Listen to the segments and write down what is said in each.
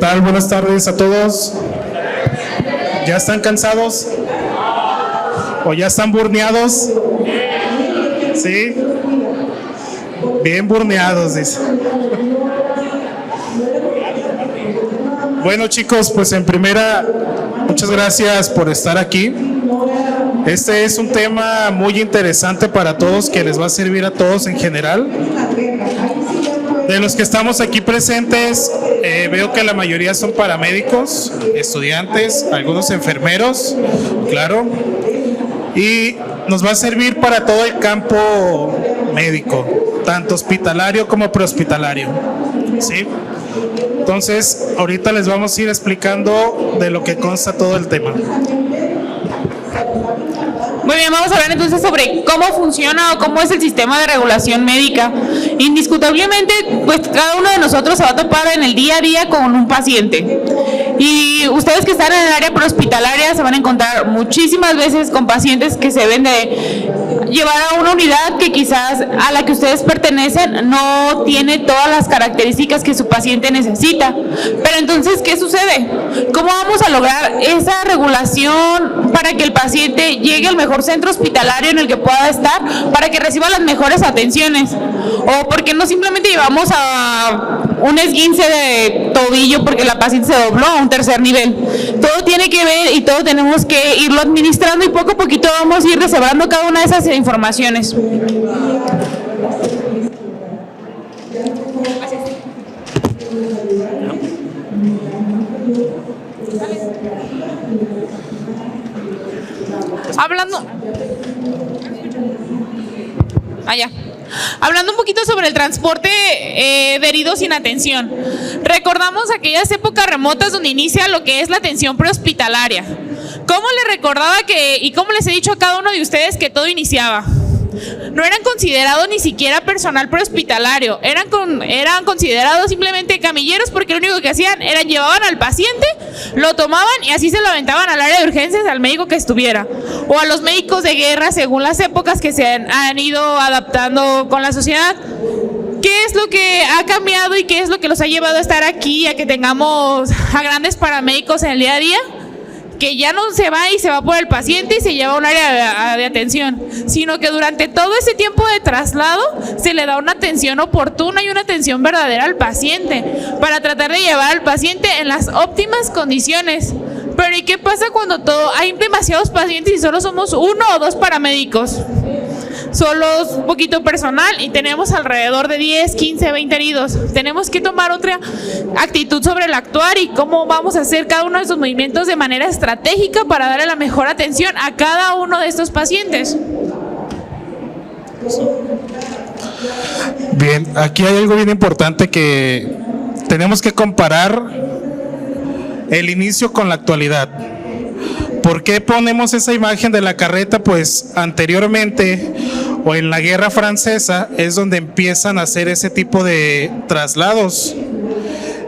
tal? Buenas tardes a todos. ¿Ya están cansados? ¿O ya están burneados? ¿Sí? Bien burneados, dice. Bueno, chicos, pues en primera, muchas gracias por estar aquí. Este es un tema muy interesante para todos, que les va a servir a todos en general. De los que estamos aquí presentes, veo que la mayoría son paramédicos, estudiantes, algunos enfermeros, claro, y nos va a servir para todo el campo médico, tanto hospitalario como prehospitalario, ¿sí? Entonces, ahorita les vamos a ir explicando de lo que consta todo el tema. Muy bien, vamos a hablar entonces sobre cómo funciona o cómo es el sistema de regulación médica. Indiscutiblemente, pues cada uno de nosotros se va a topar en el día a día con un paciente. Y ustedes que están en el área prehospitalaria se van a encontrar muchísimas veces con pacientes que se deben de llevar a una unidad que quizás a la que ustedes pertenecen no tiene todas las características que su paciente necesita. Pero entonces, ¿qué sucede? ¿Cómo vamos a lograr esa regulación para que el paciente llegue al mejor centro hospitalario en el que pueda estar, para que reciba las mejores atenciones? ¿O por qué no simplemente llevamos a un esguince de tobillo porque la paciente se dobló a un tercer nivel? Todo tiene que ver y todo tenemos que irlo administrando, y poco a poquito vamos a ir deshebrando cada una de esas informaciones. Hablando un poquito sobre el transporte de heridos sin atención. Recordamos aquellas épocas remotas donde inicia lo que es la atención prehospitalaria. ¿Cómo les recordaba y cómo les he dicho a cada uno de ustedes que todo iniciaba? No eran considerados ni siquiera personal prehospitalario, eran considerados simplemente camilleros, porque lo único que hacían era llevaban al paciente, lo tomaban y así se lo aventaban al área de urgencias al médico que estuviera, o a los médicos de guerra según las épocas que se han ido adaptando con la sociedad. ¿Qué es lo que ha cambiado y qué es lo que los ha llevado a estar aquí, a que tengamos a grandes paramédicos en el día a día? Que ya no se va y se va por el paciente y se lleva a un área de atención, sino que durante todo ese tiempo de traslado se le da una atención oportuna y una atención verdadera al paciente, para tratar de llevar al paciente en las óptimas condiciones. Pero ¿y qué pasa cuando hay demasiados pacientes y solo somos uno o dos paramédicos? Solo un poquito personal y tenemos alrededor de 10, 15, 20 heridos. Tenemos que tomar otra actitud sobre el actuar y cómo vamos a hacer cada uno de esos movimientos de manera estratégica para darle la mejor atención a cada uno de estos pacientes. Bien, aquí hay algo bien importante que tenemos que comparar el inicio con la actualidad. ¿Por qué ponemos esa imagen de la carreta? Pues anteriormente, o en la Guerra Francesa, es donde empiezan a hacer ese tipo de traslados.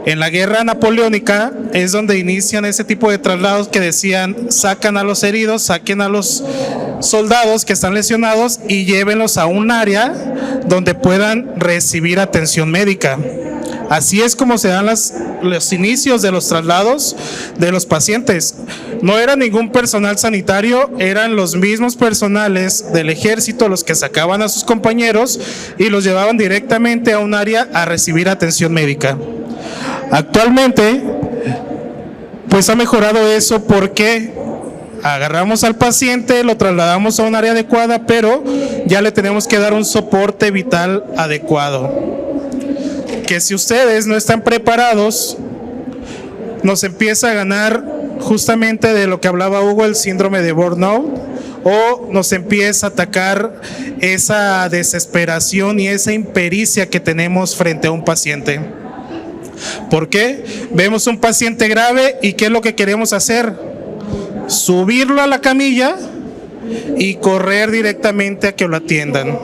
En la Guerra Napoleónica es donde inician ese tipo de traslados que decían: sacan a los heridos, saquen a los soldados que están lesionados y llévenlos a un área donde puedan recibir atención médica. Así es como se dan los inicios de los traslados de los pacientes. No era ningún personal sanitario, eran los mismos personales del ejército los que sacaban a sus compañeros y los llevaban directamente a un área a recibir atención médica. Actualmente, pues ha mejorado eso, porque agarramos al paciente, lo trasladamos a un área adecuada, pero ya le tenemos que dar un soporte vital adecuado. Que si ustedes no están preparados, nos empieza a ganar justamente de lo que hablaba Hugo, el síndrome de burnout, o nos empieza a atacar esa desesperación y esa impericia que tenemos frente a un paciente. ¿Por qué? Vemos un paciente grave y ¿qué es lo que queremos hacer? Subirlo a la camilla y correr directamente a que lo atiendan.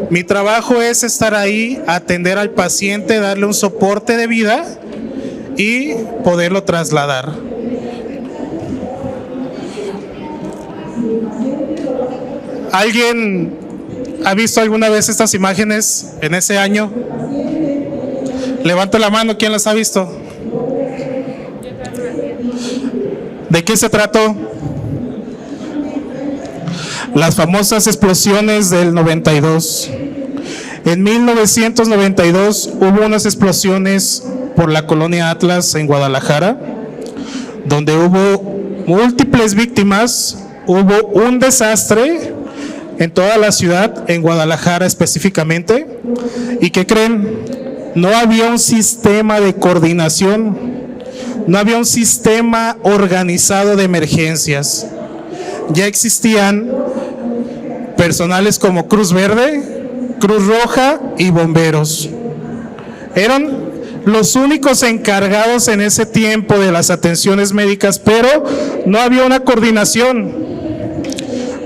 Mi trabajo es estar ahí, atender al paciente, darle un soporte de vida y poderlo trasladar. ¿Alguien ha visto alguna vez estas imágenes en ese año? Levanto la mano, ¿quién las ha visto? ¿De qué se trató? Las famosas explosiones del 92. En 1992 hubo unas explosiones por la colonia Atlas en Guadalajara, donde hubo múltiples víctimas, hubo un desastre en toda la ciudad, en Guadalajara específicamente. ¿Y qué creen? No había un sistema de coordinación, no había un sistema organizado de emergencias. Ya existían personales como Cruz Verde, Cruz Roja y bomberos. Eran los únicos encargados en ese tiempo de las atenciones médicas, pero no había una coordinación.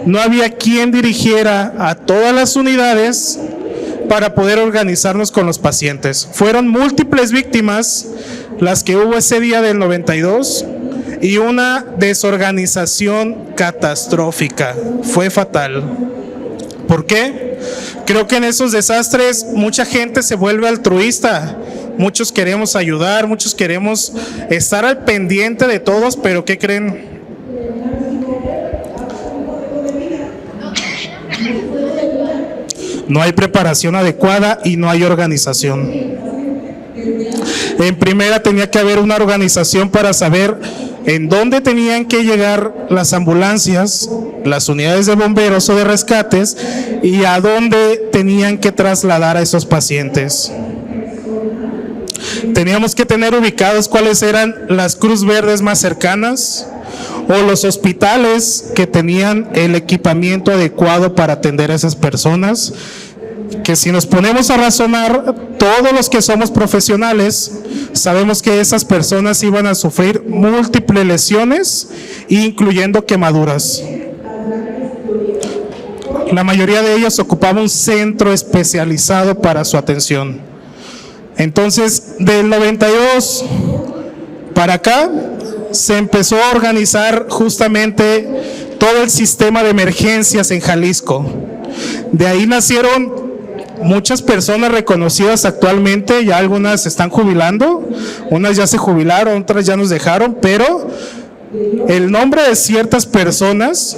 No había quien dirigiera a todas las unidades para poder organizarnos con los pacientes. Fueron múltiples víctimas las que hubo ese día del 92 y una desorganización catastrófica. Fue fatal. ¿Por qué? Creo que en esos desastres mucha gente se vuelve altruista. Muchos queremos ayudar, muchos queremos estar al pendiente de todos, pero ¿qué creen? No hay preparación adecuada y no hay organización. En primera tenía que haber una organización para saber en dónde tenían que llegar las ambulancias, las unidades de bomberos o de rescates y a dónde tenían que trasladar a esos pacientes. Teníamos que tener ubicados cuáles eran las Cruz Verdes más cercanas o los hospitales que tenían el equipamiento adecuado para atender a esas personas, que si nos ponemos a razonar, todos los que somos profesionales sabemos que esas personas iban a sufrir múltiples lesiones, incluyendo quemaduras. La mayoría de ellos ocupaba un centro especializado para su atención. Entonces, del 92 para acá, se empezó a organizar justamente todo el sistema de emergencias en Jalisco. De ahí nacieron muchas personas reconocidas actualmente, ya algunas se están jubilando, unas ya se jubilaron, otras ya nos dejaron, pero el nombre de ciertas personas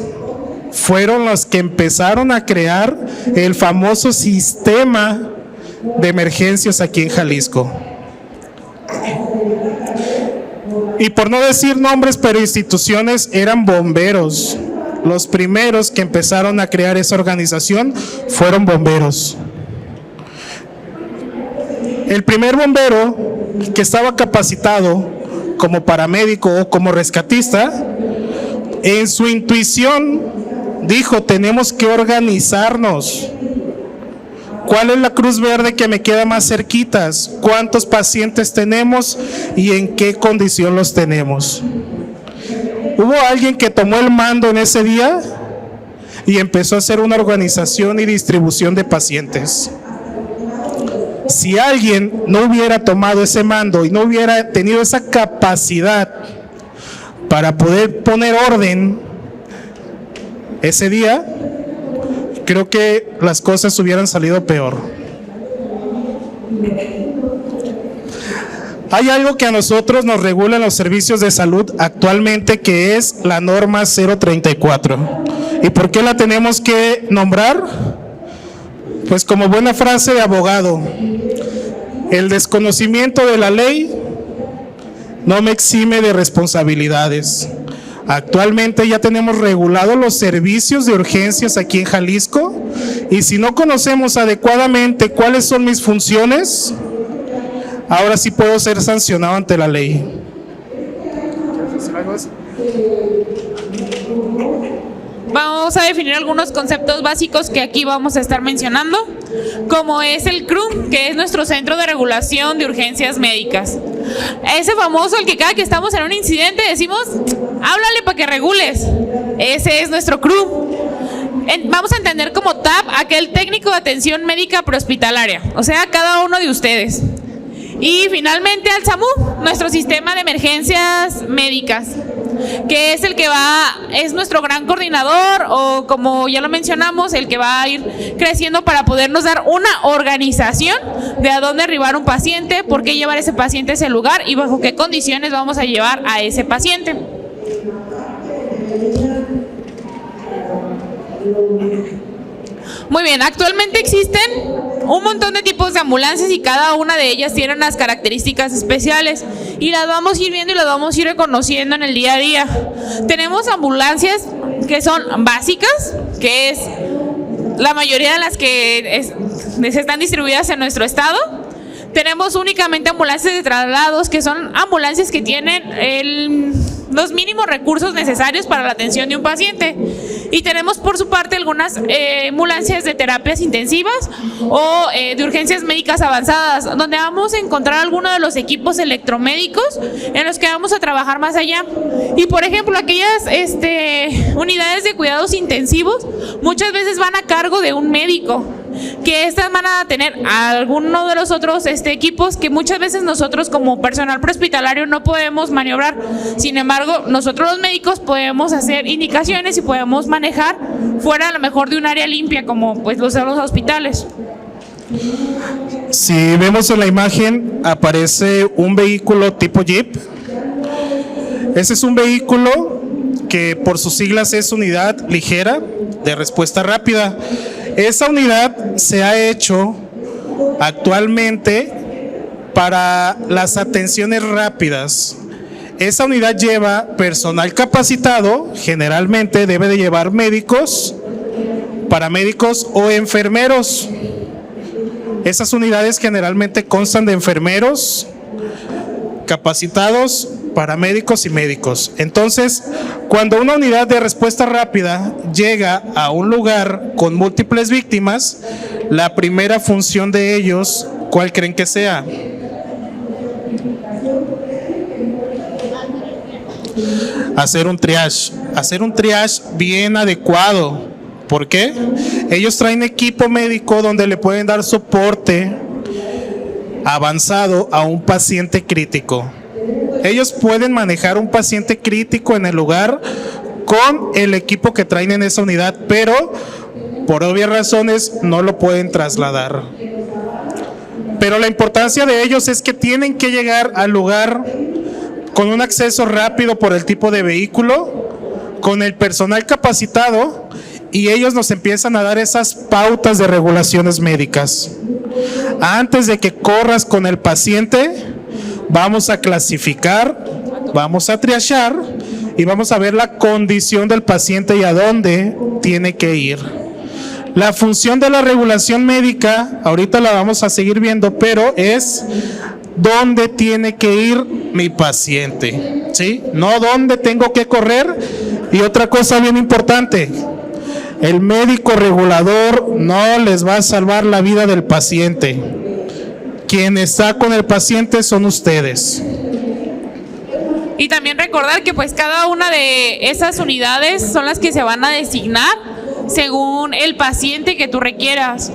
fueron las que empezaron a crear el famoso sistema de emergencias aquí en Jalisco. Y por no decir nombres, pero instituciones, eran bomberos. Los primeros que empezaron a crear esa organización fueron bomberos. El primer bombero que estaba capacitado como paramédico o como rescatista, en su intuición dijo: tenemos que organizarnos. ¿Cuál es la Cruz Verde que me queda más cerquitas? ¿Cuántos pacientes tenemos y en qué condición los tenemos? Hubo alguien que tomó el mando en ese día y empezó a hacer una organización y distribución de pacientes. Si alguien no hubiera tomado ese mando y no hubiera tenido esa capacidad para poder poner orden ese día, creo que las cosas hubieran salido peor. Hay algo que a nosotros nos regula en los servicios de salud actualmente, que es la norma 034. ¿Y por qué la tenemos que nombrar? Pues como buena frase de abogado: el desconocimiento de la ley no me exime de responsabilidades. Actualmente ya tenemos regulados los servicios de urgencias aquí en Jalisco, y si no conocemos adecuadamente cuáles son mis funciones, ahora sí puedo ser sancionado ante la ley. Vamos a definir algunos conceptos básicos que aquí vamos a estar mencionando, como es el CRUM, que es nuestro Centro de Regulación de Urgencias Médicas. Ese famoso, el que cada que estamos en un incidente decimos: háblale para que regules. Ese es nuestro CRUM. Vamos a entender como TAP aquel técnico de atención médica prehospitalaria, o sea, cada uno de ustedes. Y finalmente al SAMU, nuestro sistema de emergencias médicas, que es el que es nuestro gran coordinador, o como ya lo mencionamos, el que va a ir creciendo para podernos dar una organización de a dónde arribar un paciente, por qué llevar ese paciente a ese lugar y bajo qué condiciones vamos a llevar a ese paciente. Muy bien, actualmente existen un montón de tipos de ambulancias y cada una de ellas tiene unas características especiales y las vamos a ir viendo y las vamos a ir reconociendo en el día a día. Tenemos ambulancias que son básicas, que es la mayoría de las que están distribuidas en nuestro estado. Tenemos únicamente ambulancias de traslados, que son ambulancias que tienen los mínimos recursos necesarios para la atención de un paciente. Y tenemos por su parte algunas ambulancias de terapias intensivas o de urgencias médicas avanzadas, donde vamos a encontrar algunos de los equipos electromédicos en los que vamos a trabajar más allá. Y por ejemplo, aquellas unidades de cuidados intensivos muchas veces van a cargo de un médico, que estas van a tener alguno de los otros equipos que muchas veces nosotros como personal prehospitalario no podemos maniobrar. Sin embargo, nosotros los médicos podemos hacer indicaciones y podemos manejar fuera a lo mejor de un área limpia como pues los hospitales. Si vemos en la imagen, aparece un vehículo tipo Jeep. Ese es un vehículo que por sus siglas es Unidad Ligera de Respuesta Rápida. Esa unidad se ha hecho actualmente para las atenciones rápidas. Esa unidad lleva personal capacitado, generalmente debe de llevar médicos, paramédicos o enfermeros. Esas unidades generalmente constan de enfermeros capacitados, paramédicos y médicos. Entonces, cuando una unidad de respuesta rápida llega a un lugar con múltiples víctimas, la primera función de ellos, ¿cuál creen que sea? Hacer un triage bien adecuado. ¿Por qué? Ellos traen equipo médico donde le pueden dar soporte avanzado a un paciente crítico. Ellos pueden manejar un paciente crítico en el lugar con el equipo que traen en esa unidad, pero por obvias razones no lo pueden trasladar. Pero la importancia de ellos es que tienen que llegar al lugar con un acceso rápido por el tipo de vehículo, con el personal capacitado, y ellos nos empiezan a dar esas pautas de regulaciones médicas. Antes de que corras con el paciente, vamos a clasificar, vamos a triachar y vamos a ver la condición del paciente y a dónde tiene que ir. La función de la regulación médica, ahorita la vamos a seguir viendo, pero es dónde tiene que ir mi paciente, ¿sí? No dónde tengo que correr. Y otra cosa bien importante, el médico regulador no les va a salvar la vida del paciente. Quien está con el paciente son ustedes. Y también recordar que pues cada una de esas unidades son las que se van a designar según el paciente que tú requieras.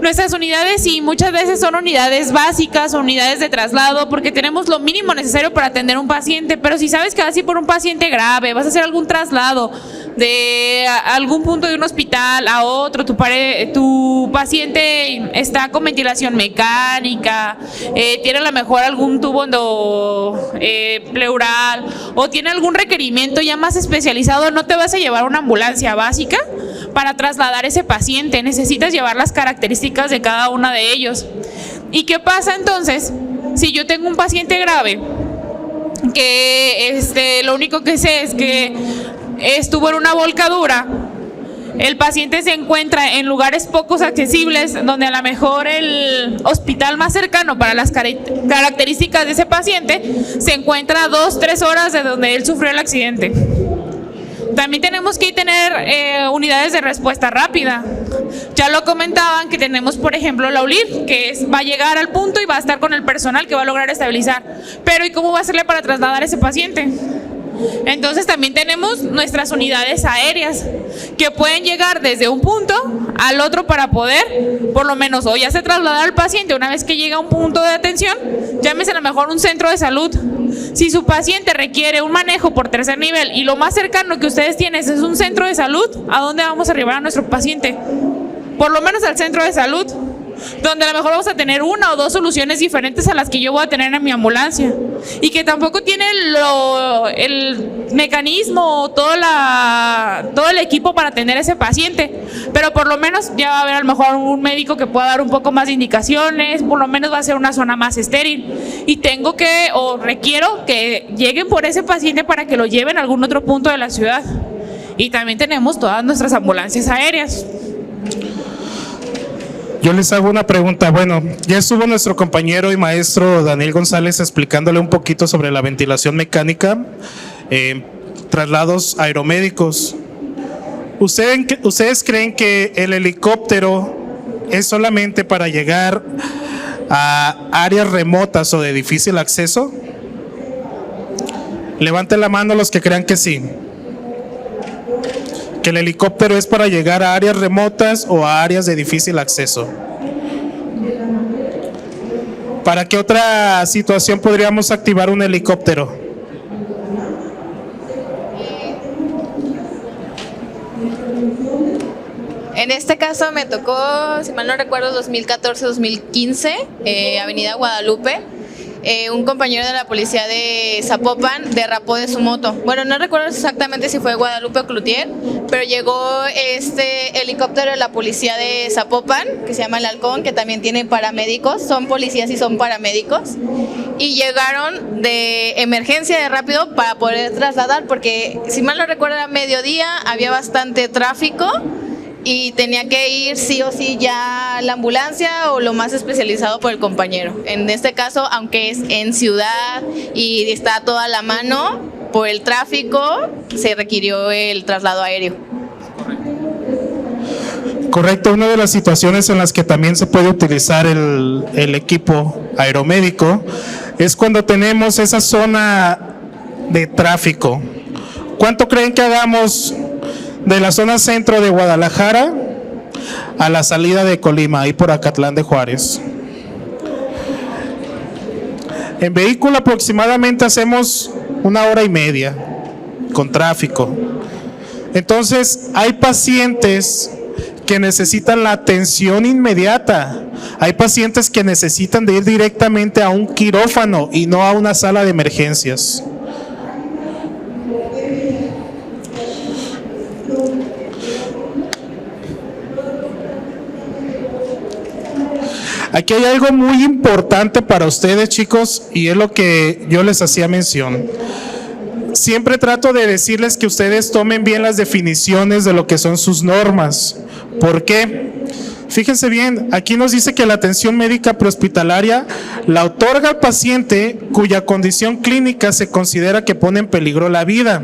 Nuestras unidades sí, muchas veces son unidades básicas o unidades de traslado porque tenemos lo mínimo necesario para atender a un paciente, pero si sabes que vas a ir por un paciente grave, vas a hacer algún traslado de algún punto de un hospital a otro, tu paciente está con ventilación mecánica, tiene a lo mejor algún tubo pleural o tiene algún requerimiento ya más especializado, no te vas a llevar una ambulancia básica para trasladar ese paciente, necesitas llevar las características de cada uno de ellos. ¿Y qué pasa entonces si yo tengo un paciente grave que lo único que sé es que estuvo en una volcadura, el paciente se encuentra en lugares poco accesibles donde a lo mejor el hospital más cercano para las características de ese paciente se encuentra a 2-3 horas de donde él sufrió el accidente? También tenemos que tener unidades de respuesta rápida. Ya lo comentaban que tenemos, por ejemplo, la ULIR, que va a llegar al punto y va a estar con el personal que va a lograr estabilizar. Pero ¿y cómo va a hacerle para trasladar a ese paciente? Entonces también tenemos nuestras unidades aéreas que pueden llegar desde un punto al otro para poder, por lo menos, o ya se trasladar al paciente una vez que llega a un punto de atención, llámese a lo mejor un centro de salud. Si su paciente requiere un manejo por tercer nivel y lo más cercano que ustedes tienen es un centro de salud, ¿a dónde vamos a arribar a nuestro paciente? Por lo menos al centro de salud, donde a lo mejor vamos a tener una o dos soluciones diferentes a las que yo voy a tener en mi ambulancia. y que tampoco tiene el mecanismo, todo el equipo para atender a ese paciente, pero por lo menos ya va a haber a lo mejor un médico que pueda dar un poco más de indicaciones, por lo menos va a ser una zona más estéril, y requiero que lleguen por ese paciente para que lo lleven a algún otro punto de la ciudad. Y también tenemos todas nuestras ambulancias aéreas. Yo les hago una pregunta. Bueno, ya estuvo nuestro compañero y maestro Daniel González explicándole un poquito sobre la ventilación mecánica, traslados aeromédicos. ¿Ustedes creen que el helicóptero es solamente para llegar a áreas remotas o de difícil acceso? Levanten la mano los que crean que sí. Que el helicóptero es para llegar a áreas remotas o a áreas de difícil acceso. ¿Para qué otra situación podríamos activar un helicóptero? En este caso me tocó, si mal no recuerdo, 2014-2015, Avenida Guadalupe. Un compañero de la policía de Zapopan derrapó de su moto. Bueno, no recuerdo exactamente si fue Guadalupe o Cloutier, pero llegó este helicóptero de la policía de Zapopan, que se llama El Halcón, que también tiene paramédicos, son policías y son paramédicos, y llegaron de emergencia de rápido para poder trasladar, porque si mal no recuerdo era mediodía, había bastante tráfico, y tenía que ir sí o sí ya la ambulancia o lo más especializado por el compañero. En este caso, aunque es en ciudad y está toda la mano, por el tráfico se requirió el traslado aéreo. Correcto, una de las situaciones en las que también se puede utilizar el equipo aeromédico es cuando tenemos esa zona de tráfico. ¿Cuánto creen que hagamos de la zona centro de Guadalajara a la salida de Colima, ahí por Acatlán de Juárez? En vehículo aproximadamente hacemos 1 hora y media con tráfico. Entonces hay pacientes que necesitan la atención inmediata. Hay pacientes que necesitan de ir directamente a un quirófano y no a una sala de emergencias. Aquí hay algo muy importante para ustedes, chicos, y es lo que yo les hacía mención. Siempre trato de decirles que ustedes tomen bien las definiciones de lo que son sus normas. ¿Por qué? Fíjense bien, aquí nos dice que la atención médica prehospitalaria la otorga al paciente cuya condición clínica se considera que pone en peligro la vida.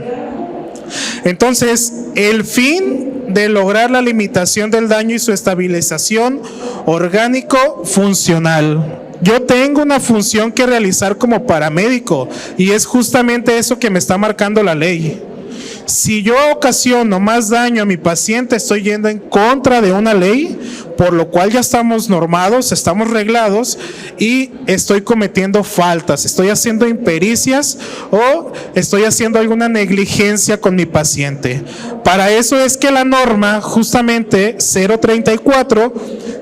Entonces, el fin de lograr la limitación del daño y su estabilización orgánico-funcional. Yo tengo una función que realizar como paramédico y es justamente eso que me está marcando la ley. Si yo ocasiono más daño a mi paciente, estoy yendo en contra de una ley, por lo cual ya estamos normados, estamos reglados y estoy cometiendo faltas, estoy haciendo impericias o estoy haciendo alguna negligencia con mi paciente. Para eso es que la norma, justamente 034,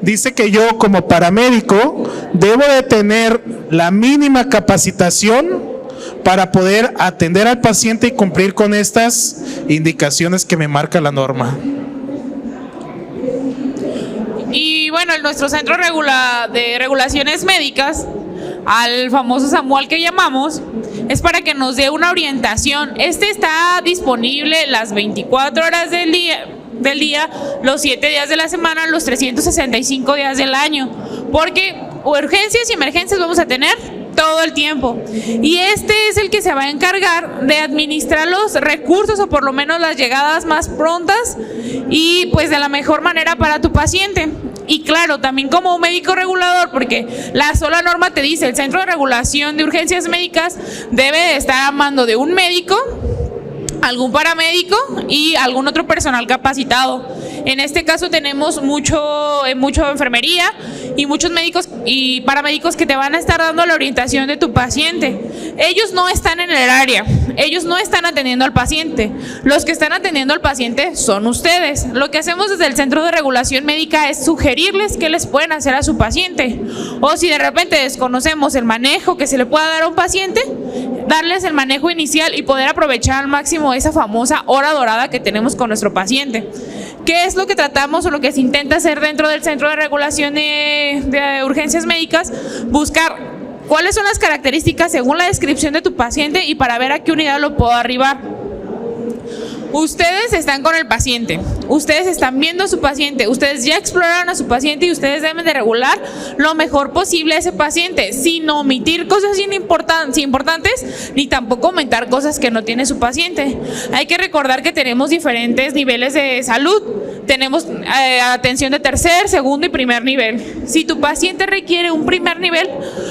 dice que yo como paramédico debo de tener la mínima capacitación para poder atender al paciente y cumplir con estas indicaciones que me marca la norma. Y bueno, en nuestro centro de regulaciones médicas, al famoso SAMUAL que llamamos, es para que nos dé una orientación. Este está disponible las 24 horas del día, los 7 días de la semana, los 365 días del año, porque urgencias y emergencias vamos a tener todo el tiempo, y este es el que se va a encargar de administrar los recursos o por lo menos las llegadas más prontas y pues de la mejor manera para tu paciente. Y claro, también como médico regulador, porque la sola norma te dice, el Centro de Regulación de Urgencias Médicas debe de estar a mando de un médico, algún paramédico y algún otro personal capacitado. En este caso tenemos mucho enfermería y muchos médicos y paramédicos que te van a estar dando la orientación de tu paciente. Ellos no están en el área, ellos no están atendiendo al paciente. Los que están atendiendo al paciente son ustedes. Lo que hacemos desde el Centro de Regulación Médica es sugerirles qué les pueden hacer a su paciente. O si de repente desconocemos el manejo que se le pueda dar a un paciente, darles el manejo inicial y poder aprovechar al máximo esa famosa hora dorada que tenemos con nuestro paciente. ¿Qué es lo que tratamos o lo que se intenta hacer dentro del Centro de Regulación de Urgencias Médicas? Buscar cuáles son las características según la descripción de tu paciente y para ver a qué unidad lo puedo arribar. Ustedes están con el paciente, ustedes están viendo a su paciente, ustedes ya exploraron a su paciente y ustedes deben de regular lo mejor posible a ese paciente, sin omitir cosas importantes, ni tampoco aumentar cosas que no tiene su paciente. Hay que recordar que tenemos diferentes niveles de salud. Tenemos atención de tercer, segundo y primer nivel. Si tu paciente requiere un primer nivel,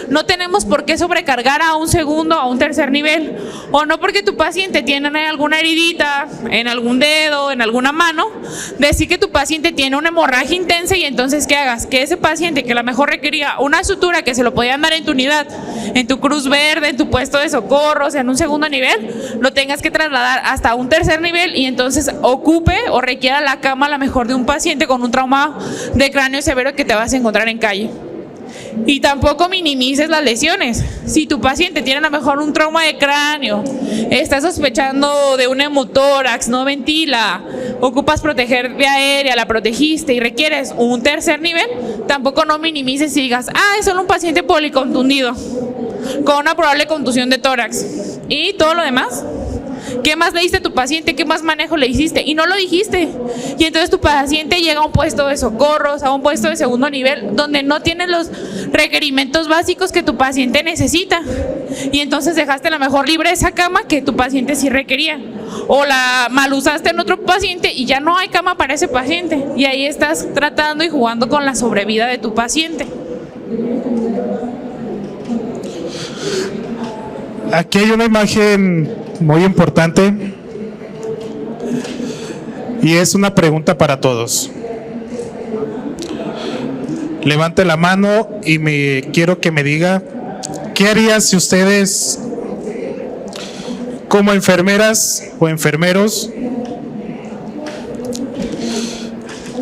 no tenemos por qué sobrecargar a un segundo o a un tercer nivel. O no porque tu paciente tiene alguna heridita en algún dedo, en alguna mano, decir que tu paciente tiene una hemorragia intensa y entonces ¿qué hagas? Que ese paciente que a lo mejor requería una sutura que se lo podían dar en tu unidad, en tu Cruz Verde, en tu puesto de socorros, en un segundo nivel, lo tengas que trasladar hasta un tercer nivel y entonces ocupe o requiera la cama a lo mejor de un paciente con un trauma de cráneo severo que te vas a encontrar en calle. Y tampoco minimices las lesiones. Si tu paciente tiene a lo mejor un trauma de cráneo, está sospechando de un hemotórax, no ventila, ocupas proteger vía aérea, la protegiste y requieres un tercer nivel, tampoco no minimices y digas, es solo un paciente policontundido con una probable contusión de tórax. ¿Y todo lo demás? ¿Qué más le diste a tu paciente? ¿Qué más manejo le hiciste? Y no lo dijiste. Y entonces tu paciente llega a un puesto de socorros, a un puesto de segundo nivel, donde no tiene los requerimientos básicos que tu paciente necesita. Y entonces dejaste a lo mejor libre esa cama que tu paciente sí requería. O la mal usaste en otro paciente y ya no hay cama para ese paciente. Y ahí estás tratando y jugando con la sobrevida de tu paciente. Aquí hay una imagen muy importante y es una pregunta para todos. Levante la mano y quiero que me diga ¿qué harían si ustedes como enfermeras o enfermeros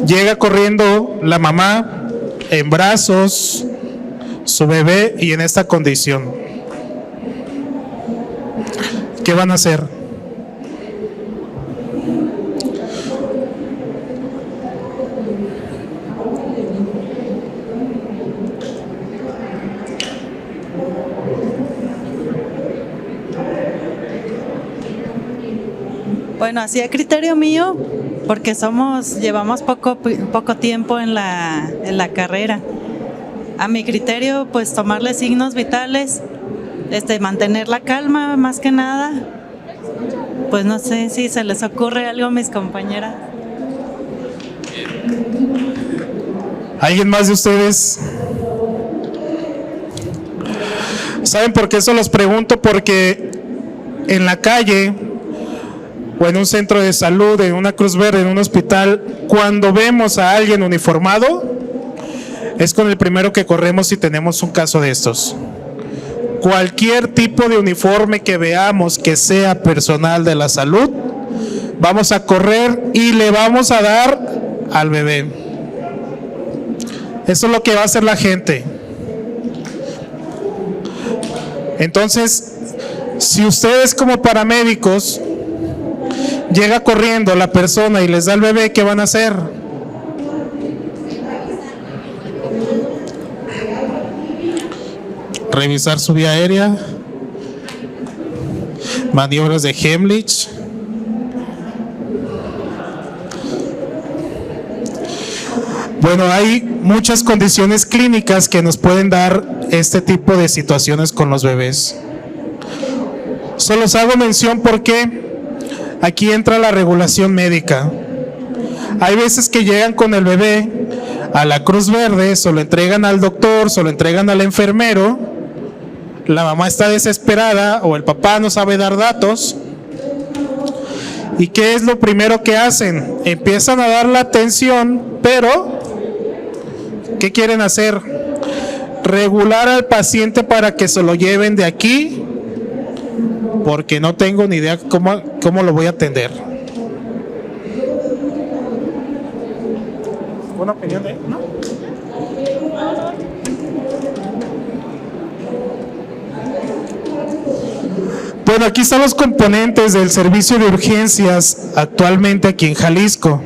llega corriendo la mamá en brazos, su bebé y en esta condición? ¿Qué van a hacer? Bueno, así a criterio mío, porque llevamos poco tiempo en la carrera. A mi criterio, pues tomarle signos vitales, mantener la calma más que nada. Pues no sé si se les ocurre algo a mis compañeras. ¿Alguien más de ustedes? ¿Saben por qué eso los pregunto? Porque en la calle o en un centro de salud, en una Cruz Verde, en un hospital, cuando vemos a alguien uniformado, es con el primero que corremos si tenemos un caso de estos. Cualquier tipo de uniforme que veamos que sea personal de la salud, vamos a correr y le vamos a dar al bebé. Eso es lo que va a hacer la gente. Entonces, si ustedes como paramédicos llega corriendo la persona y les da el bebé, ¿qué van a hacer? Revisar su vía aérea, maniobras de Heimlich. Bueno, hay muchas condiciones clínicas que nos pueden dar este tipo de situaciones con los bebés. Solo os hago mención porque aquí entra la regulación médica. Hay veces que llegan con el bebé a la Cruz Verde, se lo entregan al doctor, se lo entregan al enfermero. La mamá está desesperada o el papá no sabe dar datos ¿Y qué es lo primero que hacen? Empiezan a dar la atención, pero ¿qué quieren hacer? Regular al paciente para que se lo lleven de aquí, porque no tengo ni idea cómo lo voy a atender. ¿Una opinión de él? ¿No? Bueno, aquí están los componentes del servicio de urgencias actualmente aquí en Jalisco.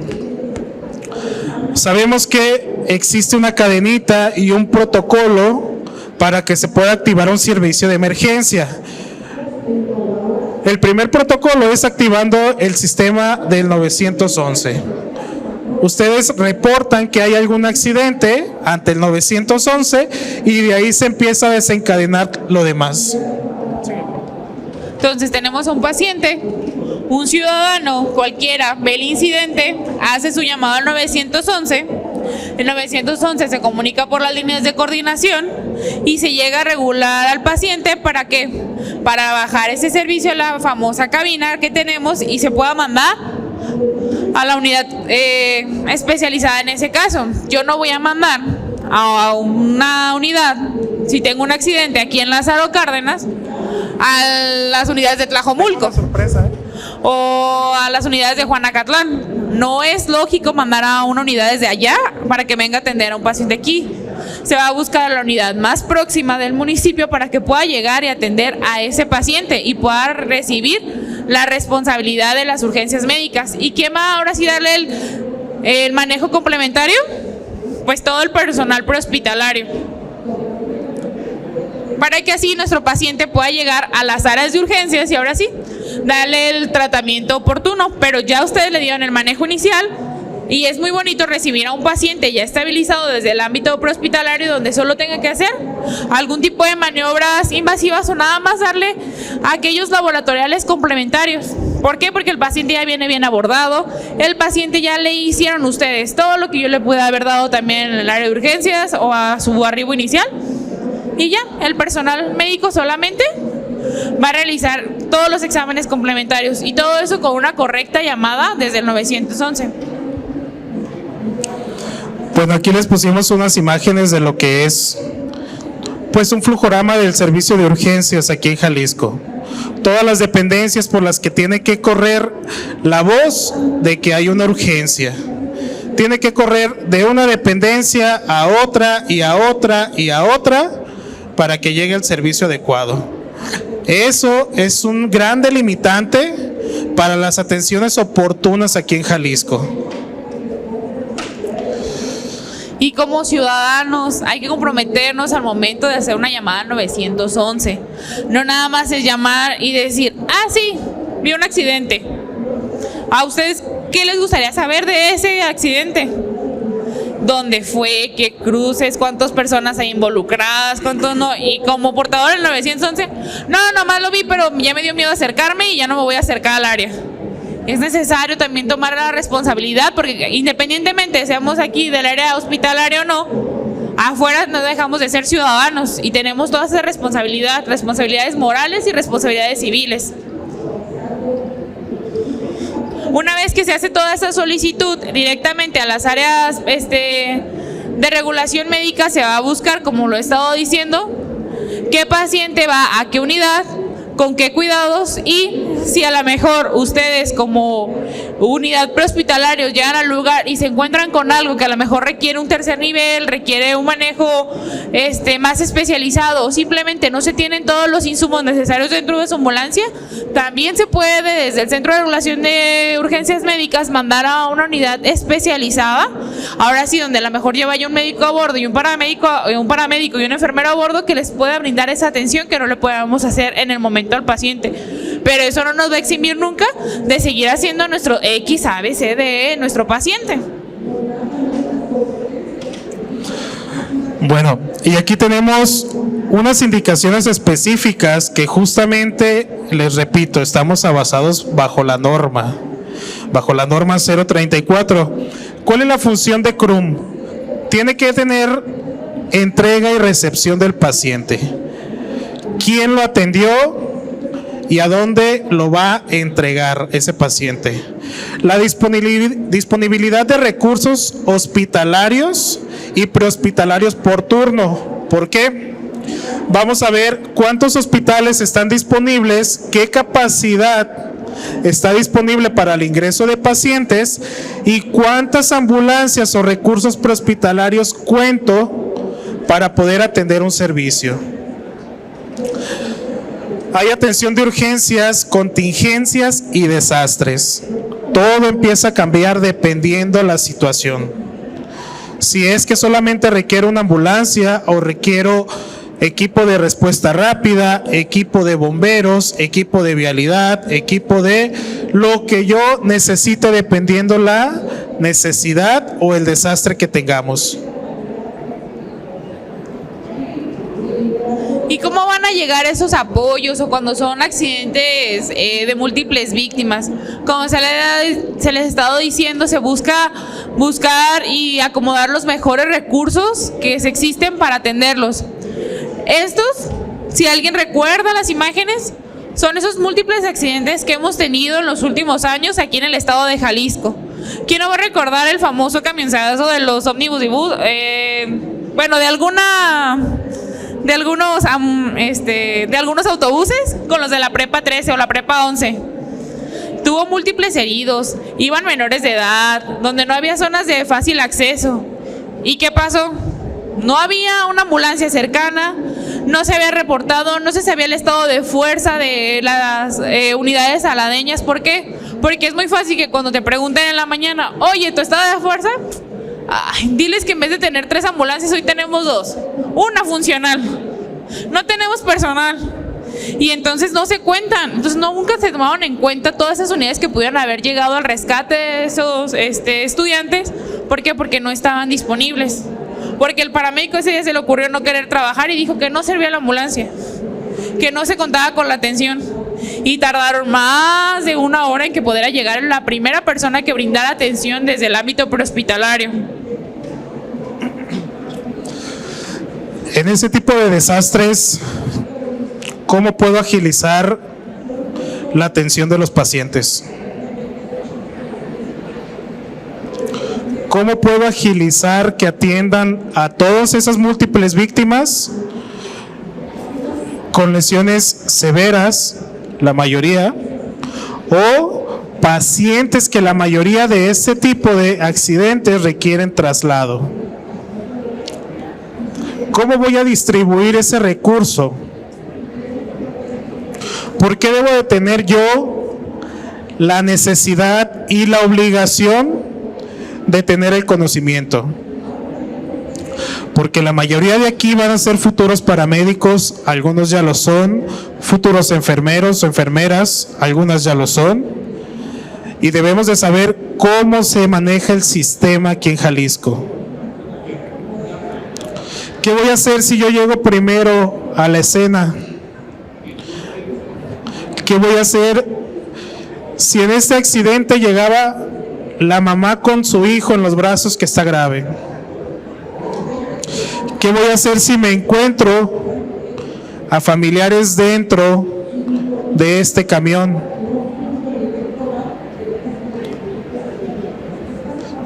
Sabemos que existe una cadenita y un protocolo para que se pueda activar un servicio de emergencia. El primer protocolo es activando el sistema del 911. Ustedes reportan que hay algún accidente ante el 911 y de ahí se empieza a desencadenar lo demás. Entonces tenemos a un paciente, un ciudadano cualquiera ve el incidente, hace su llamado al 911, el 911 se comunica por las líneas de coordinación y se llega a regular al paciente para que para bajar ese servicio a la famosa cabina que tenemos y se pueda mandar a la unidad especializada en ese caso. Yo no voy a mandar a una unidad, si tengo un accidente aquí en Lázaro Cárdenas, a las unidades de Tlajomulco o a las unidades de Juanacatlán. No es lógico mandar a una unidad desde allá para que venga a atender a un paciente aquí. Se va a buscar a la unidad más próxima del municipio para que pueda llegar y atender a ese paciente y pueda recibir la responsabilidad de las urgencias médicas. ¿Y quién va ahora sí darle el manejo complementario? Pues todo el personal prehospitalario, para que así nuestro paciente pueda llegar a las áreas de urgencias y ahora sí, darle el tratamiento oportuno. Pero ya ustedes le dieron el manejo inicial y es muy bonito recibir a un paciente ya estabilizado desde el ámbito prehospitalario, donde solo tenga que hacer algún tipo de maniobras invasivas o nada más darle a aquellos laboratoriales complementarios. ¿Por qué? Porque el paciente ya viene bien abordado, el paciente ya le hicieron ustedes todo lo que yo le pude haber dado también en el área de urgencias o a su arribo inicial. Y ya, el personal médico solamente va a realizar todos los exámenes complementarios y todo eso con una correcta llamada desde el 911. Bueno, aquí les pusimos unas imágenes de lo que es pues un flujorama del servicio de urgencias aquí en Jalisco. Todas las dependencias por las que tiene que correr la voz de que hay una urgencia. Tiene que correr de una dependencia a otra y a otra y a otra para que llegue el servicio adecuado. Eso es un gran delimitante para las atenciones oportunas aquí en Jalisco. Y como ciudadanos hay que comprometernos al momento de hacer una llamada al 911. No nada más es llamar y decir, sí, vi un accidente. ¿A ustedes qué les gustaría saber de ese accidente? ¿Dónde fue? ¿Qué cruces? ¿Cuántas personas hay involucradas? ¿Cuántos no? Y como portador del 911, nomás lo vi, pero ya me dio miedo acercarme y ya no me voy a acercar al área. Es necesario también tomar la responsabilidad, porque independientemente seamos aquí del área hospitalaria o no, afuera no dejamos de ser ciudadanos y tenemos toda esa responsabilidad, responsabilidades morales y responsabilidades civiles. Una vez que se hace toda esa solicitud directamente a las áreas de regulación médica, se va a buscar, como lo he estado diciendo, qué paciente va a qué unidad, con qué cuidados, y si a lo mejor ustedes como unidad prehospitalaria llegan al lugar y se encuentran con algo que a lo mejor requiere un tercer nivel, requiere un manejo más especializado, o simplemente no se tienen todos los insumos necesarios dentro de su ambulancia, también se puede desde el Centro de Regulación de Urgencias Médicas mandar a una unidad especializada, ahora sí, donde a lo mejor lleva ya un médico a bordo y un paramédico y un enfermero a bordo que les pueda brindar esa atención que no le podamos hacer en el momento al paciente. Pero eso no nos va a eximir nunca de seguir haciendo nuestro X, A, B, C, D, nuestro paciente. Bueno, y aquí tenemos unas indicaciones específicas que justamente, les repito, estamos basados bajo la norma 034. ¿Cuál es la función de CRUM? Tiene que tener entrega y recepción del paciente. ¿Quién lo atendió? y a dónde lo va a entregar ese paciente. La disponibilidad de recursos hospitalarios y prehospitalarios por turno. ¿Por qué? Vamos a ver cuántos hospitales están disponibles, qué capacidad está disponible para el ingreso de pacientes y cuántas ambulancias o recursos prehospitalarios cuento para poder atender un servicio. Hay atención de urgencias, contingencias y desastres. Todo empieza a cambiar dependiendo la situación. Si es que solamente requiero una ambulancia o requiero equipo de respuesta rápida, equipo de bomberos, equipo de vialidad, equipo de lo que yo necesite dependiendo la necesidad o el desastre que tengamos. ¿Y cómo van a llegar esos apoyos o cuando son accidentes de múltiples víctimas? Como se les ha estado diciendo, se buscar y acomodar los mejores recursos que se existen para atenderlos. Estos, si alguien recuerda las imágenes, son esos múltiples accidentes que hemos tenido en los últimos años aquí en el estado de Jalisco. ¿Quién no va a recordar el famoso camionzazo de los ómnibus y bus? De algunos autobuses con los de la prepa 13 o la prepa 11. Tuvo múltiples heridos, iban menores de edad, donde no había zonas de fácil acceso. ¿Y qué pasó? No había una ambulancia cercana, no se había reportado, no se sabía el estado de fuerza de las unidades aladeñas. ¿Por qué? Porque es muy fácil que cuando te pregunten en la mañana, oye, ¿tu estado de fuerza? Ay, diles que en vez de tener 3 ambulancias, hoy tenemos 2. Una funcional. No tenemos personal. Y entonces no se cuentan. Entonces nunca se tomaron en cuenta todas esas unidades que pudieran haber llegado al rescate de esos estudiantes. ¿Por qué? Porque no estaban disponibles. Porque el paramédico ese día se le ocurrió no querer trabajar y dijo que no servía la ambulancia, que no se contaba con la atención. Y tardaron más de 1 hora en que pudiera llegar la primera persona que brindara atención desde el ámbito prehospitalario. En ese tipo de desastres, ¿cómo puedo agilizar la atención de los pacientes? ¿Cómo puedo agilizar que atiendan a todas esas múltiples víctimas con lesiones severas, la mayoría, o pacientes que la mayoría de este tipo de accidentes requieren traslado? ¿Cómo voy a distribuir ese recurso? ¿Por qué debo de tener yo la necesidad y la obligación de tener el conocimiento? Porque la mayoría de aquí van a ser futuros paramédicos, algunos ya lo son, futuros enfermeros o enfermeras, algunas ya lo son, y debemos de saber cómo se maneja el sistema aquí en Jalisco. ¿Qué voy a hacer si yo llego primero a la escena? ¿Qué voy a hacer si en este accidente llegaba la mamá con su hijo en los brazos que está grave? ¿Qué voy a hacer si me encuentro a familiares dentro de este camión?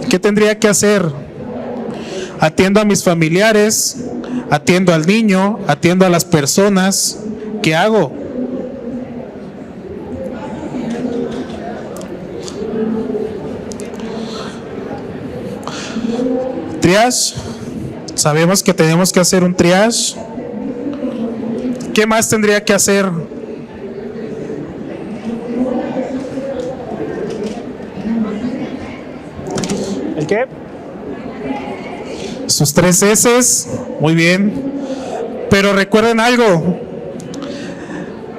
¿Qué tendría que hacer? Atiendo a mis familiares, atiendo al niño, atiendo a las personas. ¿Qué hago? Triage. Sabemos que tenemos que hacer un triage. ¿Qué más tendría que hacer? ¿El qué? Sus 3 S's. Muy bien. Pero recuerden algo.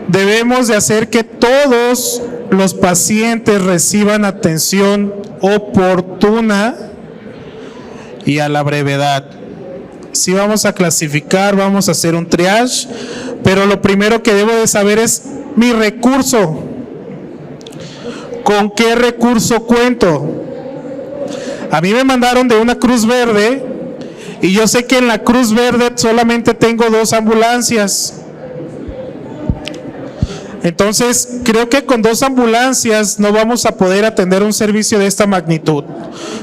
Debemos de hacer que todos los pacientes reciban atención oportuna y a la brevedad. Sí, vamos a clasificar, vamos a hacer un triage, pero lo primero que debo de saber es mi recurso. ¿Con qué recurso cuento? A mí me mandaron de una Cruz Verde y yo sé que en la Cruz Verde solamente tengo 2 ambulancias. Entonces, creo que con 2 ambulancias no vamos a poder atender un servicio de esta magnitud.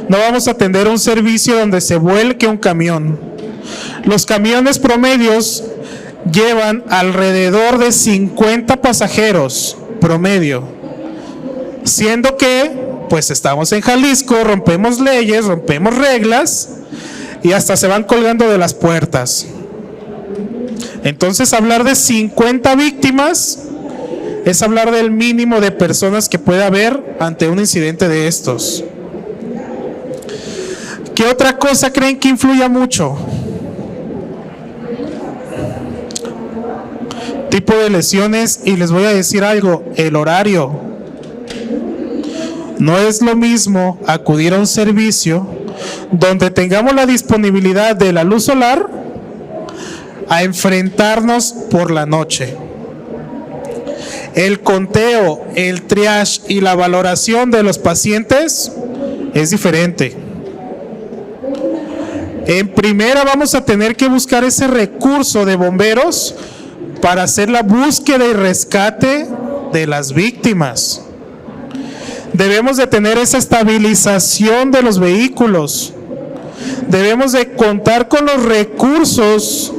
No vamos a atender un servicio donde se vuelque un camión. Los camiones promedios llevan alrededor de 50 pasajeros promedio, siendo que, pues estamos en Jalisco, rompemos leyes, rompemos reglas y hasta se van colgando de las puertas. Entonces, hablar de 50 víctimas es hablar del mínimo de personas que puede haber ante un incidente de estos. ¿Qué otra cosa creen que influya mucho? Tipo de lesiones, y les voy a decir algo, el horario. No es lo mismo acudir a un servicio donde tengamos la disponibilidad de la luz solar a enfrentarnos por la noche. El conteo, el triage y la valoración de los pacientes es diferente. En primera vamos a tener que buscar ese recurso de bomberos para hacer la búsqueda y rescate de las víctimas. Debemos de tener esa estabilización de los vehículos. Debemos de contar con los recursos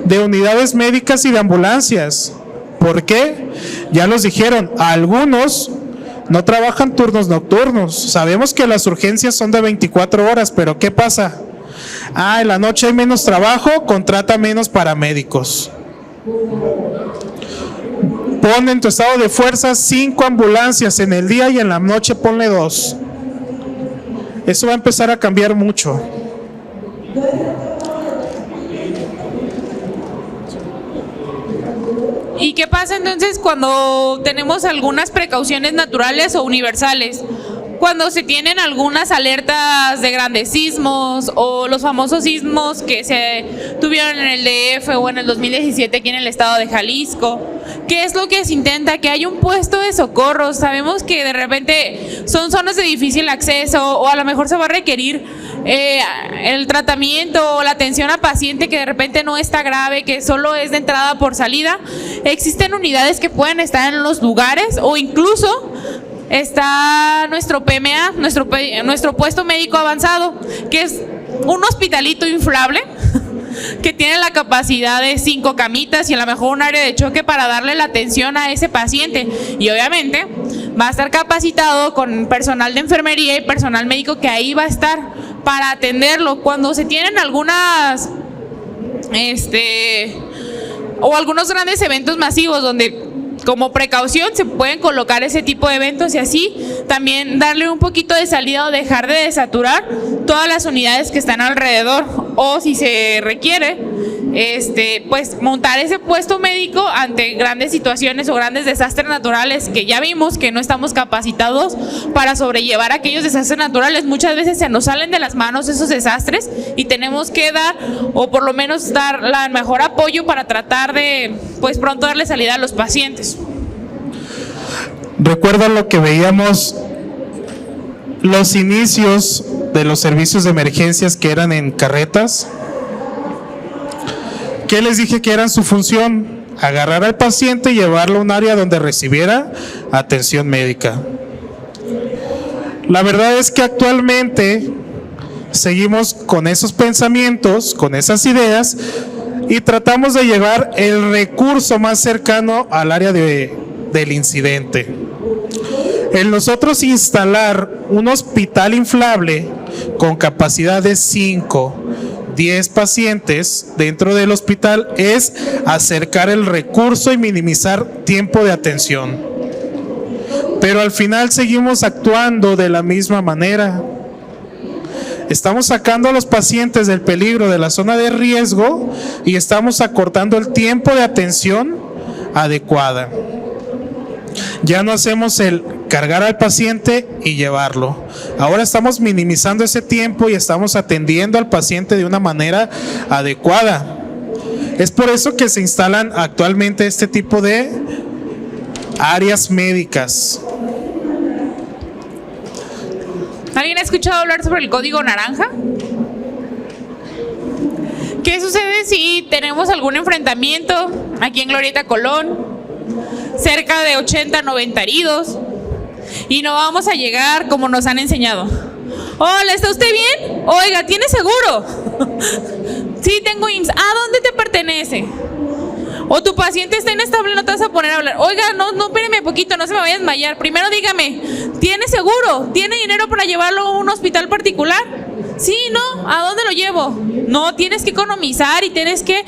de unidades médicas y de ambulancias. ¿Por qué? Ya los dijeron, algunos no trabajan turnos nocturnos. Sabemos que las urgencias son de 24 horas, pero ¿qué pasa? En la noche hay menos trabajo, contrata menos paramédicos. Pon en tu estado de fuerza 5 ambulancias en el día y en la noche ponle 2. Eso va a empezar a cambiar mucho. ¿Y qué pasa entonces cuando tenemos algunas precauciones naturales o universales? Cuando se tienen algunas alertas de grandes sismos o los famosos sismos que se tuvieron en el DF o en el 2017 aquí en el estado de Jalisco, ¿qué es lo que se intenta? Que haya un puesto de socorro. Sabemos que de repente son zonas de difícil acceso o a lo mejor se va a requerir el tratamiento o la atención a paciente que de repente no está grave, que solo es de entrada por salida. Existen unidades que pueden estar en los lugares o incluso está nuestro PMA, nuestro puesto médico avanzado, que es un hospitalito inflable que tiene la capacidad de 5 camitas y a lo mejor un área de choque para darle la atención a ese paciente, y obviamente va a estar capacitado con personal de enfermería y personal médico que ahí va a estar para atenderlo. Cuando se tienen algunas o algunos grandes eventos masivos donde como precaución se pueden colocar ese tipo de eventos y así también darle un poquito de salida o dejar de desaturar todas las unidades que están alrededor, o si se requiere pues montar ese puesto médico ante grandes situaciones o grandes desastres naturales que ya vimos que no estamos capacitados para sobrellevar aquellos desastres naturales. Muchas veces se nos salen de las manos esos desastres y tenemos que dar, o por lo menos dar el mejor apoyo para tratar de pues pronto darle salida a los pacientes. Recuerdo lo que veíamos, los inicios de los servicios de emergencias que eran en carretas. ¿Qué les dije que era su función? Agarrar al paciente y llevarlo a un área donde recibiera atención médica. La verdad es que actualmente seguimos con esos pensamientos, con esas ideas, y tratamos de llevar el recurso más cercano al área del incidente. El nosotros instalar un hospital inflable con capacidad de 5, 10 pacientes dentro del hospital es acercar el recurso y minimizar tiempo de atención. Pero al final seguimos actuando de la misma manera. Estamos sacando a los pacientes del peligro de la zona de riesgo y estamos acortando el tiempo de atención adecuada. Ya no hacemos el cargar al paciente y llevarlo. Ahora estamos minimizando ese tiempo y estamos atendiendo al paciente de una manera adecuada. Es por eso que se instalan actualmente este tipo de áreas médicas. ¿Alguien ha escuchado hablar sobre el código naranja? ¿Qué sucede si tenemos algún enfrentamiento aquí en Glorieta Colón cerca de 80, 90 heridos, y no vamos a llegar como nos han enseñado. Hola, ¿está usted bien? Oiga, ¿tiene seguro? Sí, tengo IMSS. ¿A dónde te pertenece? O tu paciente está inestable, no te vas a poner a hablar. Oiga, no, espéreme poquito, no se me vaya a desmayar. Primero dígame, ¿tiene seguro? ¿Tiene dinero para llevarlo a un hospital particular? Sí, no, ¿a dónde lo llevo? No, tienes que economizar y tienes que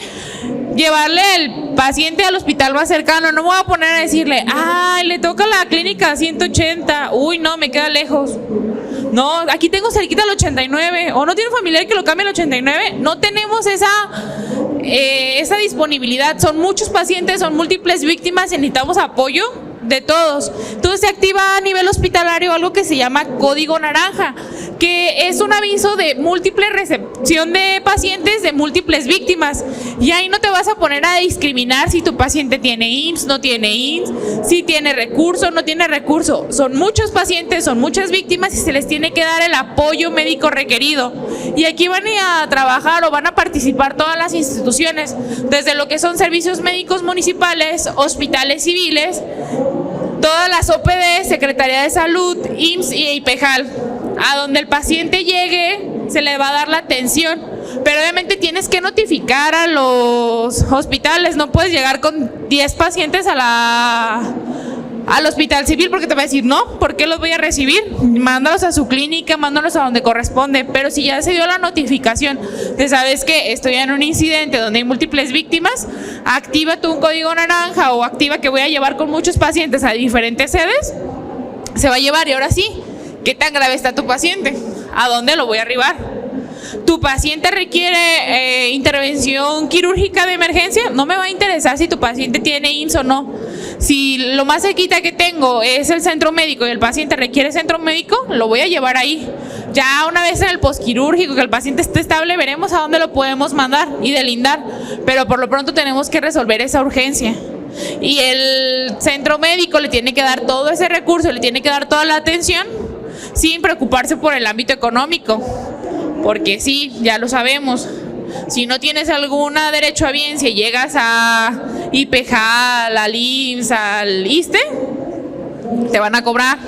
llevarle el paciente al hospital más cercano. No me voy a poner a decirle, ay, le toca la clínica 180. Uy, no, me queda lejos. No, aquí tengo cerquita el 89. ¿O no tiene un familiar que lo cambie al 89? No tenemos esa disponibilidad. Son muchos pacientes, son múltiples víctimas y necesitamos apoyo de todos. Entonces se activa a nivel hospitalario algo que se llama Código Naranja, que es un aviso de múltiple recepción de pacientes de múltiples víctimas, y ahí no te vas a poner a discriminar si tu paciente tiene IMSS, no tiene IMSS, si tiene recurso, no tiene recurso. Son muchos pacientes, son muchas víctimas y se les tiene que dar el apoyo médico requerido, y aquí van a trabajar o van a participar todas las instituciones, desde lo que son servicios médicos municipales, hospitales civiles, todas las OPD, Secretaría de Salud, IMSS y IPEJAL. A donde el paciente llegue se le va a dar la atención, pero obviamente tienes que notificar a los hospitales. No puedes llegar con 10 pacientes al hospital civil porque te va a decir, no, ¿por qué los voy a recibir? Mándalos a su clínica, mándalos a donde corresponde. Pero si ya se dio la notificación de, sabes que estoy en un incidente donde hay múltiples víctimas, activa tú un código naranja o activa que voy a llevar con muchos pacientes a diferentes sedes, se va a llevar. Y ahora sí, ¿qué tan grave está tu paciente? ¿A dónde lo voy a arribar? ¿Tu paciente requiere intervención quirúrgica de emergencia? No me va a interesar si tu paciente tiene IMSS o no. Si lo más cerquita que tengo es el centro médico y el paciente requiere centro médico, lo voy a llevar ahí. Ya una vez en el posquirúrgico, que el paciente esté estable, veremos a dónde lo podemos mandar y delindar. Pero por lo pronto tenemos que resolver esa urgencia. Y el centro médico le tiene que dar todo ese recurso, le tiene que dar toda la atención, sin preocuparse por el ámbito económico, porque sí, ya lo sabemos, si no tienes alguna derechohabiencia y llegas a IPEJAL, al IMSS, al ISSSTE, te van a cobrar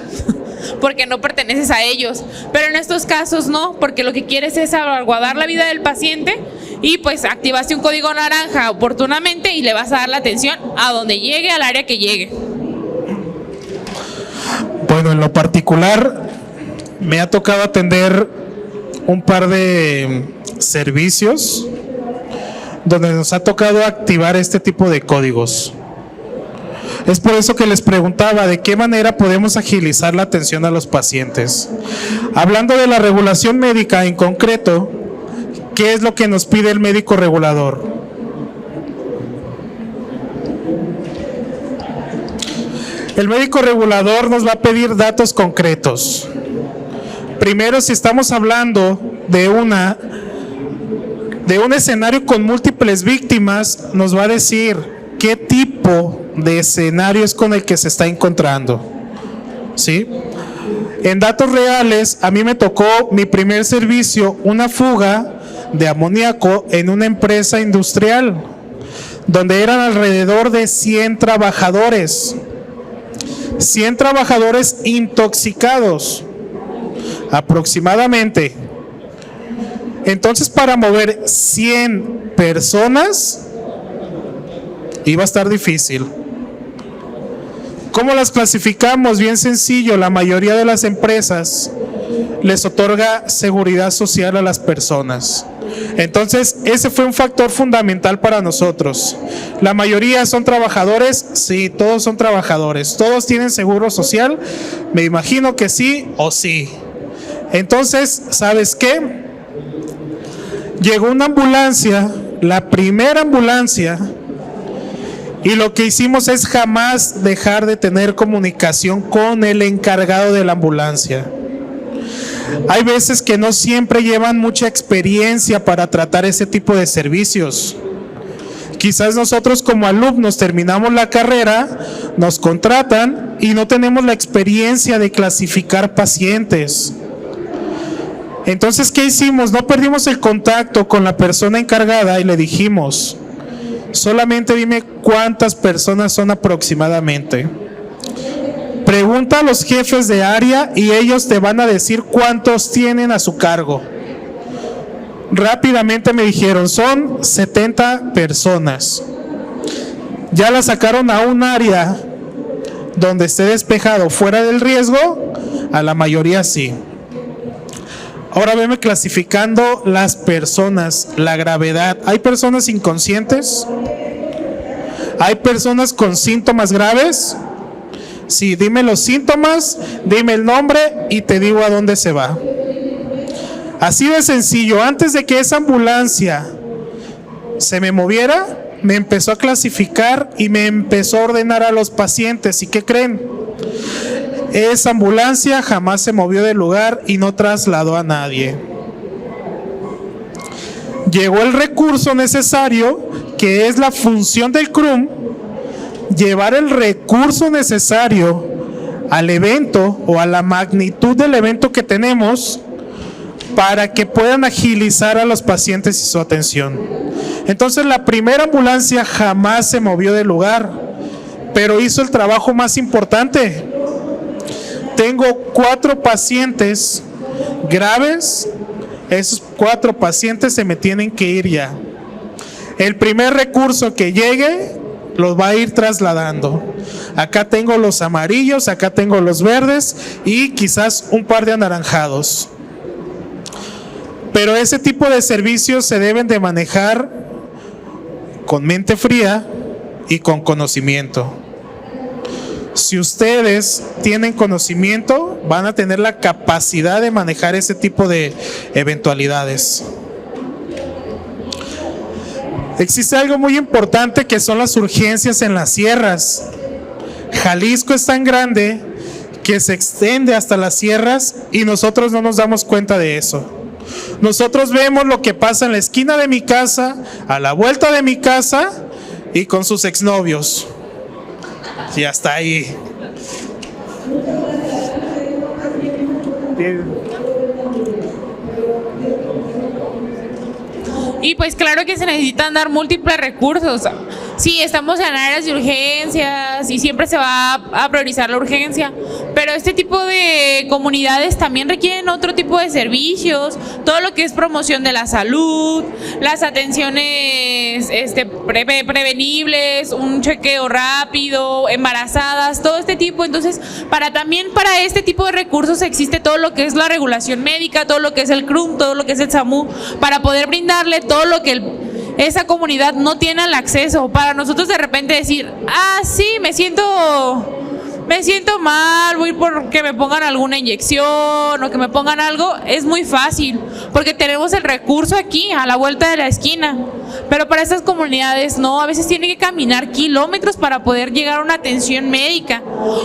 porque no perteneces a ellos. Pero en estos casos no, porque lo que quieres es salvaguardar la vida del paciente y pues activaste un código naranja oportunamente y le vas a dar la atención a donde llegue, al área que llegue. Bueno, en lo particular me ha tocado atender un par de servicios donde nos ha tocado activar este tipo de códigos. Es por eso que les preguntaba de qué manera podemos agilizar la atención a los pacientes. Hablando de la regulación médica en concreto, ¿qué es lo que nos pide el médico regulador? El médico regulador nos va a pedir datos concretos. Primero, si estamos hablando de un escenario con múltiples víctimas, nos va a decir qué tipo de escenario es con el que se está encontrando, ¿sí? En datos reales, a mí me tocó mi primer servicio, una fuga de amoníaco en una empresa industrial, donde eran alrededor de 100 trabajadores. 100 trabajadores intoxicados, aproximadamente. Entonces, para mover 100 personas iba a estar difícil. ¿Cómo las clasificamos? Bien sencillo, la mayoría de las empresas les otorga seguridad social a las personas. Entonces, ese fue un factor fundamental para nosotros. ¿La mayoría son trabajadores? Sí, todos son trabajadores. ¿Todos tienen seguro social? Me imagino que sí o sí. Entonces, ¿sabes qué? Llegó una ambulancia, la primera ambulancia, y lo que hicimos es jamás dejar de tener comunicación con el encargado de la ambulancia. Hay veces que no siempre llevan mucha experiencia para tratar ese tipo de servicios. Quizás nosotros como alumnos terminamos la carrera, nos contratan y no tenemos la experiencia de clasificar pacientes. Entonces, ¿qué hicimos? No perdimos el contacto con la persona encargada y le dijimos, solamente dime cuántas personas son aproximadamente. Pregunta a los jefes de área y ellos te van a decir cuántos tienen a su cargo. Rápidamente me dijeron, son 70 personas. ¿Ya la sacaron a un área donde esté despejado fuera del riesgo? A la mayoría sí. Ahora veme clasificando las personas, la gravedad. ¿Hay personas inconscientes? ¿Hay personas con síntomas graves? Sí, dime los síntomas, dime el nombre y te digo a dónde se va. Así de sencillo, antes de que esa ambulancia se me moviera, me empezó a clasificar y me empezó a ordenar a los pacientes. ¿Y qué creen? Esa ambulancia jamás se movió del lugar y no trasladó a nadie. Llegó el recurso necesario, que es la función del CRUM, llevar el recurso necesario al evento o a la magnitud del evento que tenemos para que puedan agilizar a los pacientes y su atención. Entonces la primera ambulancia jamás se movió del lugar, pero hizo el trabajo más importante. Tengo 4 pacientes graves, esos 4 pacientes se me tienen que ir ya. El primer recurso que llegue los va a ir trasladando. Acá tengo los amarillos, acá tengo los verdes y quizás un par de anaranjados. Pero ese tipo de servicios se deben de manejar con mente fría y con conocimiento. Si ustedes tienen conocimiento, van a tener la capacidad de manejar ese tipo de eventualidades. Existe algo muy importante que son las urgencias en las sierras. Jalisco es tan grande que se extiende hasta las sierras y nosotros no nos damos cuenta de eso. Nosotros vemos lo que pasa en la esquina de mi casa, a la vuelta de mi casa y con sus exnovios. Y hasta ahí. Y pues claro que se necesitan dar múltiples recursos. Sí, estamos en áreas de urgencias y siempre se va a priorizar la urgencia, pero este tipo de comunidades también requieren otro tipo de servicios, todo lo que es promoción de la salud, las atenciones prevenibles, un chequeo rápido, embarazadas, todo este tipo. Entonces, también para este tipo de recursos existe todo lo que es la regulación médica, todo lo que es el CRUM, todo lo que es el SAMU, para poder brindarle todo lo que esa comunidad no tiene el acceso. Para nosotros de repente decir, sí, me siento mal, voy por que me pongan alguna inyección o que me pongan algo, es muy fácil, porque tenemos el recurso aquí, a la vuelta de la esquina. Pero para estas comunidades no, a veces tienen que caminar kilómetros para poder llegar a una atención médica.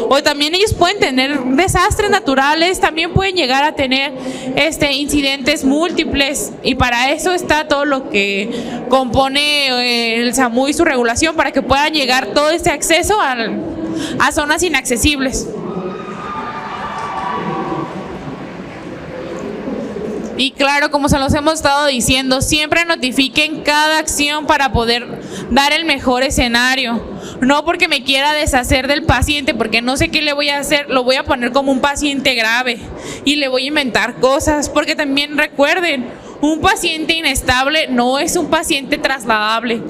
O también ellos pueden tener desastres naturales, también pueden llegar a tener incidentes múltiples, y para eso está todo lo que compone el SAMU y su regulación, para que puedan llegar todo este acceso a zonas inaccesibles. Y claro, como se los hemos estado diciendo, siempre notifiquen cada acción para poder dar el mejor escenario. No porque me quiera deshacer del paciente, porque no sé qué le voy a hacer, lo voy a poner como un paciente grave y le voy a inventar cosas, porque también recuerden, un paciente inestable no es un paciente trasladable.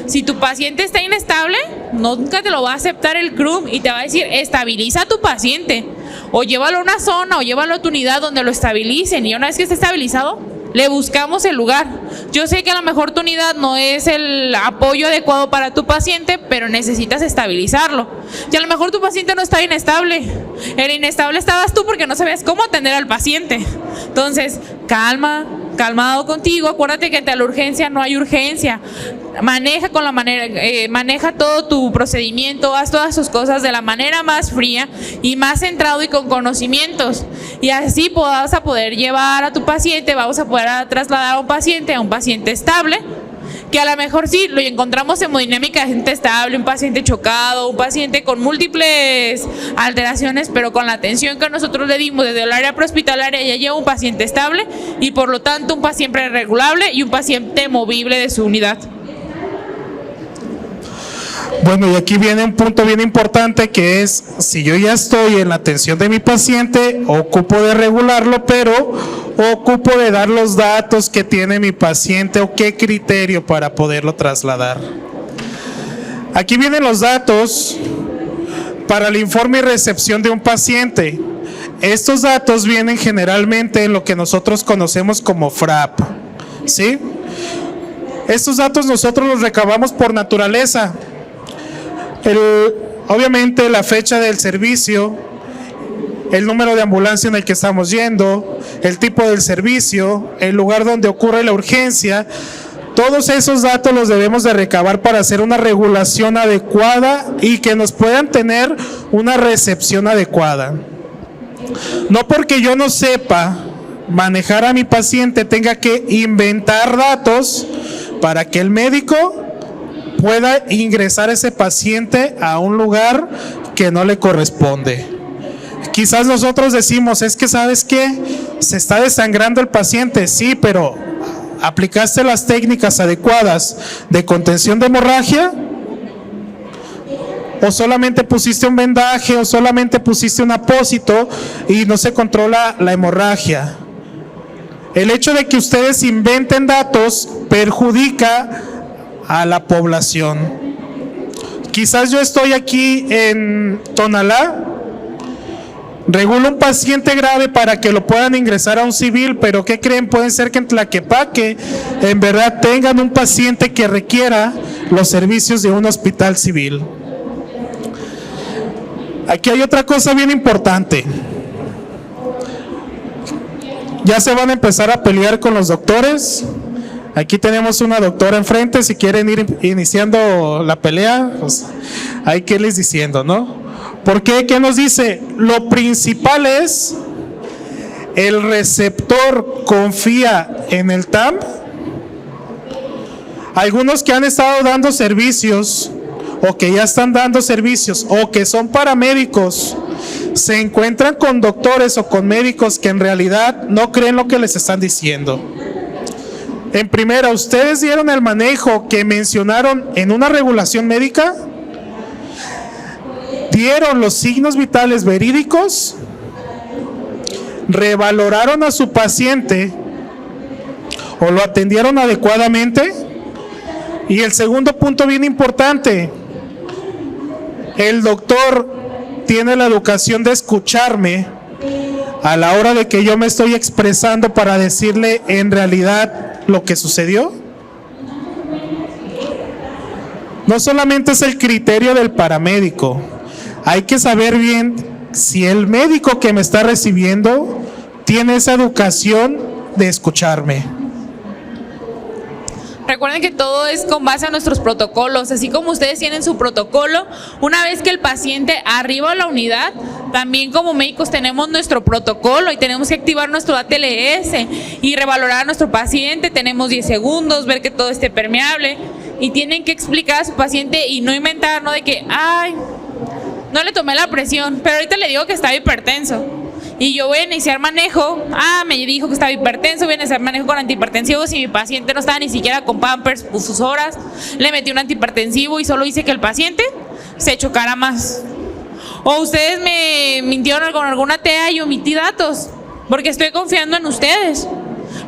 Si tu paciente está inestable, nunca te lo va a aceptar el CRUM y te va a decir, estabiliza a tu paciente, o llévalo a una zona o llévalo a tu unidad donde lo estabilicen, y una vez que esté estabilizado, le buscamos el lugar. Yo sé que a lo mejor tu unidad no es el apoyo adecuado para tu paciente, pero necesitas estabilizarlo. Y a lo mejor tu paciente no está inestable. El inestable estabas tú porque no sabías cómo atender al paciente. Entonces, calmado contigo. Acuérdate que ante la urgencia no hay urgencia. Maneja todo tu procedimiento, haz todas sus cosas de la manera más fría y más centrado y con conocimientos. Y así vas a poder llevar a tu paciente, vamos a poder trasladar a un paciente estable, que a lo mejor sí lo encontramos hemodinámica de gente estable, un paciente chocado, un paciente con múltiples alteraciones, pero con la atención que nosotros le dimos desde el área prehospitalaria ya lleva un paciente estable y por lo tanto un paciente regulable y un paciente movible de su unidad. Bueno, y aquí viene un punto bien importante que es, si yo ya estoy en la atención de mi paciente, ocupo de regularlo, pero ocupo de dar los datos que tiene mi paciente o qué criterio para poderlo trasladar. Aquí vienen los datos para el informe y recepción de un paciente. Estos datos vienen generalmente en lo que nosotros conocemos como FRAP, ¿sí? Estos datos nosotros los recabamos por naturaleza. Obviamente la fecha del servicio, el número de ambulancia en el que estamos yendo, el tipo del servicio, el lugar donde ocurre la urgencia, todos esos datos los debemos de recabar para hacer una regulación adecuada y que nos puedan tener una recepción adecuada. No porque yo no sepa manejar a mi paciente tenga que inventar datos para que el médico pueda ingresar a ese paciente a un lugar que no le corresponde. Quizás nosotros decimos, es que ¿sabes qué? Se está desangrando el paciente, sí, pero ¿aplicaste las técnicas adecuadas de contención de hemorragia? ¿O solamente pusiste un vendaje o solamente pusiste un apósito y no se controla la hemorragia? El hecho de que ustedes inventen datos perjudica a la población. Quizás yo estoy aquí en Tonalá, regulo un paciente grave para que lo puedan ingresar a un civil, pero ¿qué creen? Puede ser que en Tlaquepaque en verdad tengan un paciente que requiera los servicios de un hospital civil. Aquí hay otra cosa bien importante. Ya se van a empezar a pelear con los doctores. Aquí tenemos una doctora enfrente, si quieren ir iniciando la pelea, pues hay que irles diciendo, ¿no? ¿Por qué? ¿Qué nos dice? Lo principal es, ¿el receptor confía en el TAMP? Algunos que han estado dando servicios, o que ya están dando servicios, o que son paramédicos, se encuentran con doctores o con médicos que en realidad no creen lo que les están diciendo. En primera, ¿ustedes dieron el manejo que mencionaron en una regulación médica? ¿Dieron los signos vitales verídicos? ¿Revaloraron a su paciente o lo atendieron adecuadamente? Y el segundo punto bien importante, el doctor tiene la educación de escucharme a la hora de que yo me estoy expresando para decirle en realidad lo que sucedió. No solamente es el criterio del paramédico, hay que saber bien si el médico que me está recibiendo tiene esa educación de escucharme. Recuerden que todo es con base a nuestros protocolos, así como ustedes tienen su protocolo, una vez que el paciente arriba a la unidad, también como médicos tenemos nuestro protocolo y tenemos que activar nuestro ATLS y revalorar a nuestro paciente, tenemos 10 segundos, ver que todo esté permeable y tienen que explicar a su paciente y no inventar, ¿no? De que, ay, no le tomé la presión, pero ahorita le digo que estaba hipertenso. Y yo voy a iniciar manejo, me dijo que estaba hipertenso, voy a iniciar manejo con antihipertensivos y mi paciente no estaba ni siquiera con Pampers, sus horas, le metí un antihipertensivo y solo hice que el paciente se chocara más. O ustedes me mintieron con alguna TEA y omití datos, porque estoy confiando en ustedes,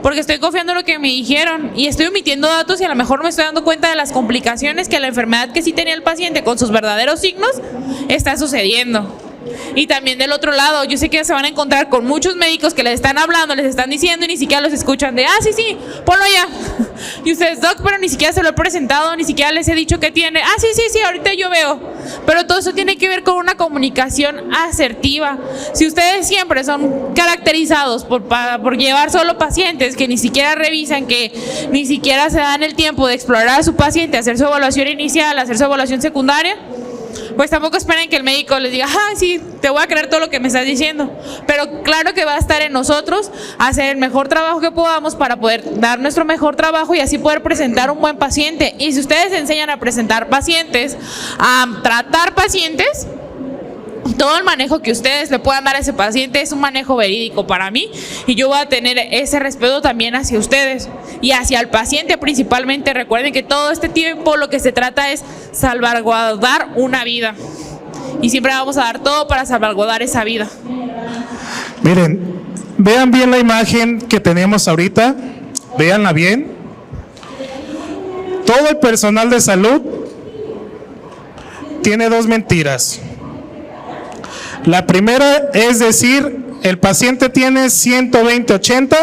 porque estoy confiando en lo que me dijeron y estoy omitiendo datos y a lo mejor me estoy dando cuenta de las complicaciones que la enfermedad que sí tenía el paciente con sus verdaderos signos está sucediendo. Y también del otro lado, yo sé que se van a encontrar con muchos médicos que les están hablando, les están diciendo y ni siquiera los escuchan de, sí, ponlo ya. Y ustedes, doc, pero ni siquiera se lo he presentado, ni siquiera les he dicho que tiene. Sí, ahorita yo veo. Pero todo eso tiene que ver con una comunicación asertiva. Si ustedes siempre son caracterizados por llevar solo pacientes que ni siquiera revisan, que ni siquiera se dan el tiempo de explorar a su paciente, hacer su evaluación inicial, hacer su evaluación secundaria, pues tampoco esperen que el médico les diga, sí, te voy a creer todo lo que me estás diciendo. Pero claro que va a estar en nosotros hacer el mejor trabajo que podamos para poder dar nuestro mejor trabajo y así poder presentar un buen paciente. Y si ustedes enseñan a presentar pacientes, a tratar pacientes, todo el manejo que ustedes le puedan dar a ese paciente es un manejo verídico para mí, y yo voy a tener ese respeto también hacia ustedes y hacia el paciente principalmente. Recuerden que todo este tiempo lo que se trata es salvaguardar una vida, y siempre vamos a dar todo para salvaguardar esa vida. Miren, vean bien la imagen que tenemos ahorita, véanla bien. Todo el personal de salud tiene dos mentiras. La primera es decir, el paciente tiene 120/80,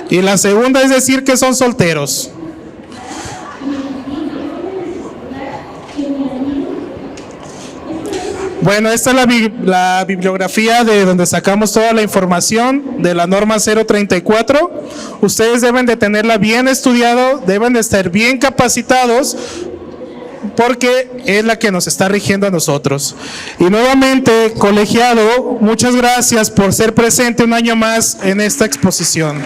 y la segunda es decir que son solteros. Bueno, esta es la bibliografía de donde sacamos toda la información de la norma 034. Ustedes deben de tenerla bien estudiado, deben de estar bien capacitados, porque es la que nos está rigiendo a nosotros. Y nuevamente, colegiado, muchas gracias por ser presente un año más en esta exposición.